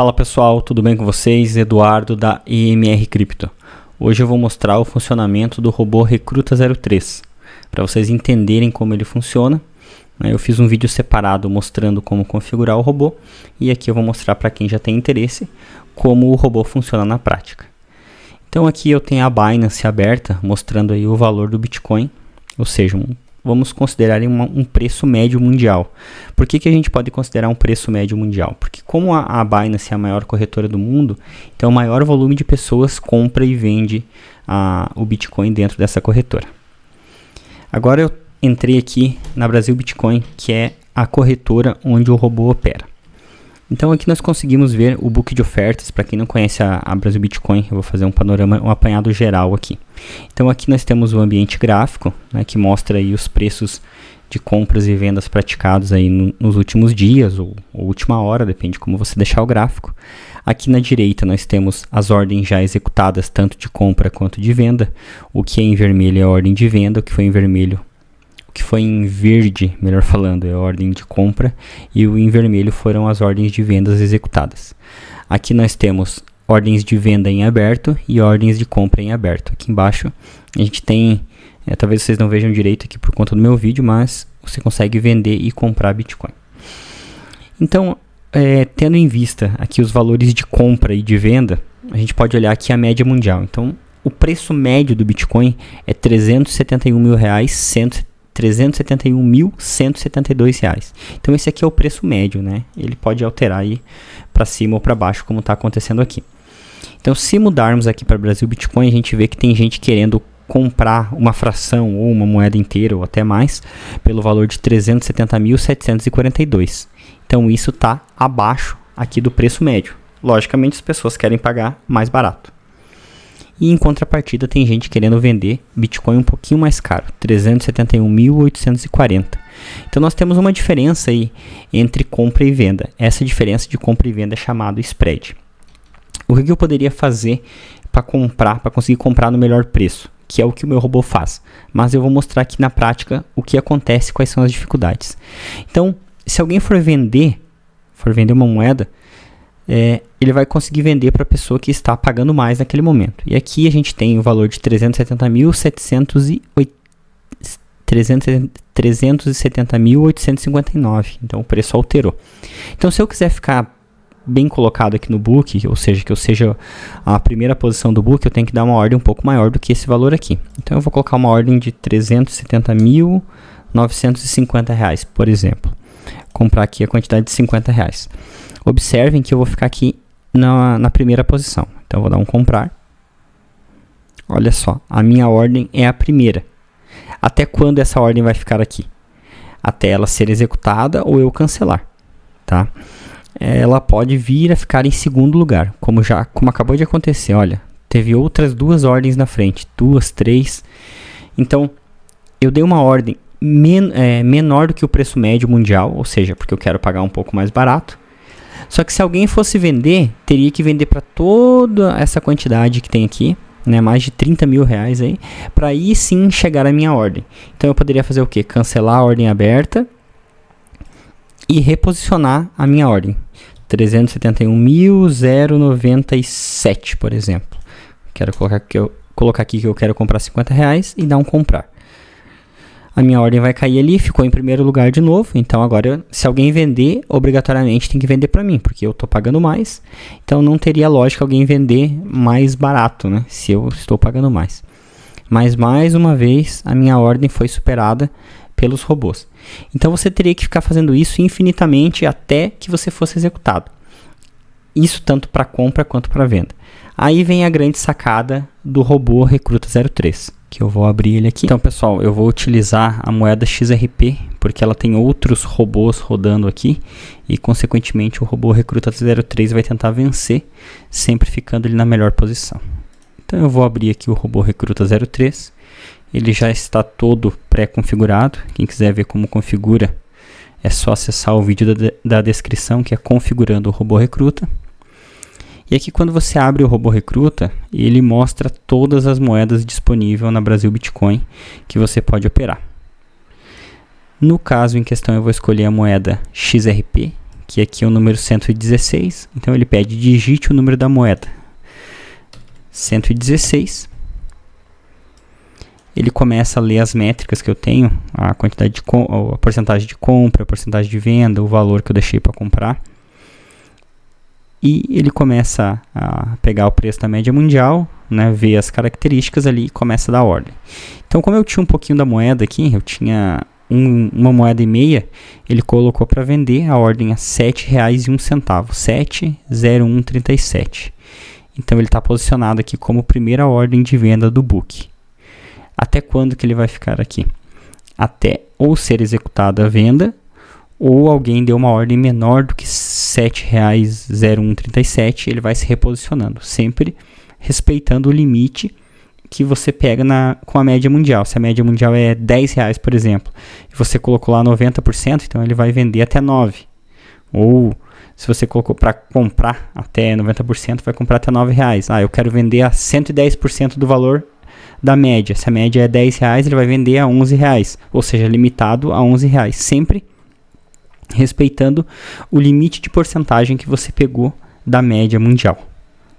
Fala pessoal, tudo bem com vocês? Eduardo da EMR Crypto. Hoje eu vou mostrar o funcionamento do robô Recruta 03, para vocês entenderem como ele funciona. Eu fiz um vídeo separado mostrando como configurar o robô e aqui eu vou mostrar para quem já tem interesse como o robô funciona na prática. Então aqui eu tenho a Binance aberta mostrando aí o valor do Bitcoin, ou seja, vamos considerar um preço médio mundial. Por que a gente pode considerar um preço médio mundial? Porque como a Binance é a maior corretora do mundo, então o maior volume de pessoas compra e vende o Bitcoin dentro dessa corretora. Agora eu entrei aqui na Brasil Bitcoin, que é a corretora onde o robô opera. Então aqui nós conseguimos ver o book de ofertas. Para quem não conhece a Brasil Bitcoin, eu vou fazer um panorama, um apanhado geral aqui. Então aqui nós temos o ambiente gráfico, né, que mostra aí os preços de compras e vendas praticados aí nos últimos dias ou última hora, depende de como você deixar o gráfico. Aqui na direita nós temos as ordens já executadas, tanto de compra quanto de venda. O que é em vermelho é a ordem de venda, o que foi em vermelho, o que foi em verde, melhor falando, é a ordem de compra, e o em vermelho foram as ordens de vendas executadas. Aqui nós temos ordens de venda em aberto e ordens de compra em aberto. Aqui embaixo a gente tem, talvez vocês não vejam direito aqui por conta do meu vídeo, mas você consegue vender e comprar Bitcoin. Então, tendo em vista aqui os valores de compra e de venda, a gente pode olhar aqui a média mundial. Então, o preço médio do Bitcoin é R$371.172. Então esse aqui é o preço médio, né? Ele pode alterar aí para cima ou para baixo, como está acontecendo aqui. Então, se mudarmos aqui para Brasil Bitcoin, a gente vê que tem gente querendo comprar uma fração ou uma moeda inteira ou até mais pelo valor de 370.742. Então isso está abaixo aqui do preço médio. Logicamente as pessoas querem pagar mais barato. E em contrapartida tem gente querendo vender Bitcoin um pouquinho mais caro, 371.840. Então nós temos uma diferença aí entre compra e venda. Essa diferença de compra e venda é chamado spread. O que eu poderia fazer para conseguir comprar no melhor preço? Que é o que o meu robô faz. Mas eu vou mostrar aqui na prática o que acontece, quais são as dificuldades. Então, se alguém for vender uma moeda, ele vai conseguir vender para a pessoa que está pagando mais naquele momento. E aqui a gente tem o valor de 370.859. Então o preço alterou. Então se eu quiser ficar bem colocado aqui no book, ou seja, que eu seja a primeira posição do book, eu tenho que dar uma ordem um pouco maior do que esse valor aqui. Então eu vou colocar uma ordem de R$370.950, por exemplo. Comprar aqui a quantidade de R$50. Observem que eu vou ficar aqui na primeira posição. Então eu vou dar um comprar. Olha só, a minha ordem é a primeira. Até quando essa ordem vai ficar aqui? Até ela ser executada ou eu cancelar, tá? Ela pode vir a ficar em segundo lugar, como acabou de acontecer. Olha, teve outras duas ordens na frente, 2, 3. Então eu dei uma ordem menor do que o preço médio mundial, ou seja, porque eu quero pagar um pouco mais barato. Só que se alguém fosse vender, teria que vender para toda essa quantidade que tem aqui, né, mais de R$30.000 aí, para aí sim chegar a minha ordem. Então eu poderia fazer o quê? Cancelar a ordem aberta e reposicionar a minha ordem. 371.097, por exemplo. Quero colocar aqui que eu quero comprar R$50 e dar um comprar. A minha ordem vai cair ali, ficou em primeiro lugar de novo. Então agora, se alguém vender, obrigatoriamente tem que vender para mim, porque eu estou pagando mais. Então não teria lógica alguém vender mais barato, né, se eu estou pagando mais. Mas mais uma vez, a minha ordem foi superada pelos robôs. Então você teria que ficar fazendo isso infinitamente até que você fosse executado. Isso tanto para compra quanto para venda. Aí vem a grande sacada do robô Recruta 03. Que eu vou abrir ele aqui. Então, pessoal, eu vou utilizar a moeda XRP, porque ela tem outros robôs rodando aqui, e, consequentemente, o robô Recruta 03 vai tentar vencer, sempre ficando ele na melhor posição. Então, eu vou abrir aqui o robô Recruta 03. Ele já está todo pré-configurado. Quem quiser ver como configura, é só acessar o vídeo da descrição, que é configurando o robô Recruta. E aqui quando você abre o robô Recruta, ele mostra todas as moedas disponíveis na Brasil Bitcoin que você pode operar. No caso em questão eu vou escolher a moeda XRP, que aqui é o número 116, então ele pede digite o número da moeda. 116. Ele começa a ler as métricas que eu tenho, a quantidade de a porcentagem de compra, a porcentagem de venda, o valor que eu deixei para comprar. E ele começa a pegar o preço da média mundial, né, ver as características ali e começa a dar ordem. Então, como eu tinha um pouquinho da moeda aqui, eu tinha uma moeda e meia, ele colocou para vender a ordem a R$ 7,01, 7,0137. Então, ele está posicionado aqui como primeira ordem de venda do book. Até quando que ele vai ficar aqui? Até ou ser executada a venda, ou alguém deu uma ordem menor do que R$ 7,0137, ele vai se reposicionando, sempre respeitando o limite que você pega com a média mundial. Se a média mundial é R$10, por exemplo, e você colocou lá 90%, então ele vai vender até 9. Ou se você colocou para comprar até 90%, vai comprar até R$9. Eu quero vender a 110% do valor da média. Se a média é R$10, ele vai vender a R$11, ou seja, limitado a R$11, sempre respeitando o limite de porcentagem que você pegou da média mundial.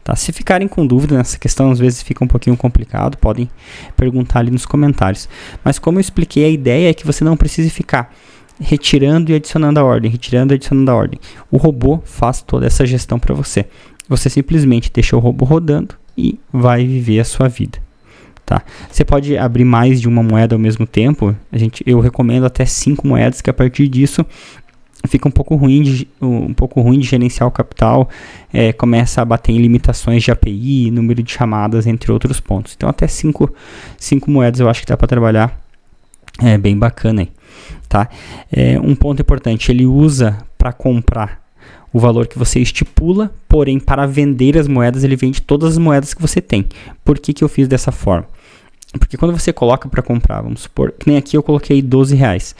Tá? Se ficarem com dúvida nessa questão, às vezes fica um pouquinho complicado, podem perguntar ali nos comentários. Mas como eu expliquei, a ideia é que você não precise ficar retirando e adicionando a ordem, retirando e adicionando a ordem. O robô faz toda essa gestão para você. Você simplesmente deixa o robô rodando e vai viver a sua vida. Tá? Você pode abrir mais de uma moeda ao mesmo tempo. Eu recomendo até 5 moedas, que a partir disso fica um pouco ruim de gerenciar o capital, começa a bater em limitações de API, número de chamadas, entre outros pontos. Então até 5 moedas eu acho que dá para trabalhar bem bacana aí, tá? Um ponto importante, ele usa para comprar o valor que você estipula, porém para vender as moedas ele vende todas as moedas que você tem. Por que eu fiz dessa forma? Porque quando você coloca para comprar, vamos supor, que nem aqui eu coloquei R$12,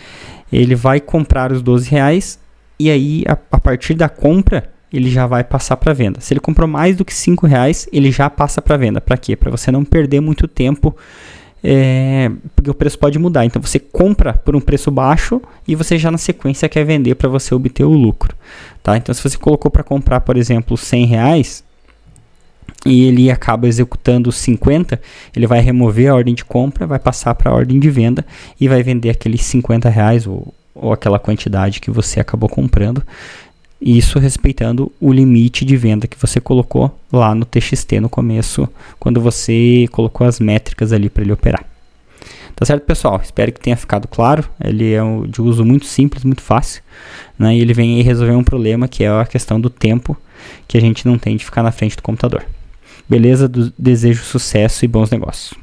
ele vai comprar os R$12 e aí a partir da compra ele já vai passar para venda. Se ele comprou mais do que R$5, ele já passa para venda. Para quê? Para você não perder muito tempo, porque o preço pode mudar. Então você compra por um preço baixo e você já na sequência quer vender para você obter o lucro. Tá? Então se você colocou para comprar, por exemplo, R$100 e ele acaba executando 50, ele vai remover a ordem de compra, vai passar para a ordem de venda e vai vender aqueles R$50 ou aquela quantidade que você acabou comprando. Isso respeitando o limite de venda que você colocou lá no TXT no começo, quando você colocou as métricas ali para ele operar. Tá certo, pessoal? Espero que tenha ficado claro. Ele é de uso muito simples, muito fácil, né? E ele vem aí resolver um problema que é a questão do tempo que a gente não tem de ficar na frente do computador. Beleza? Desejo sucesso e bons negócios.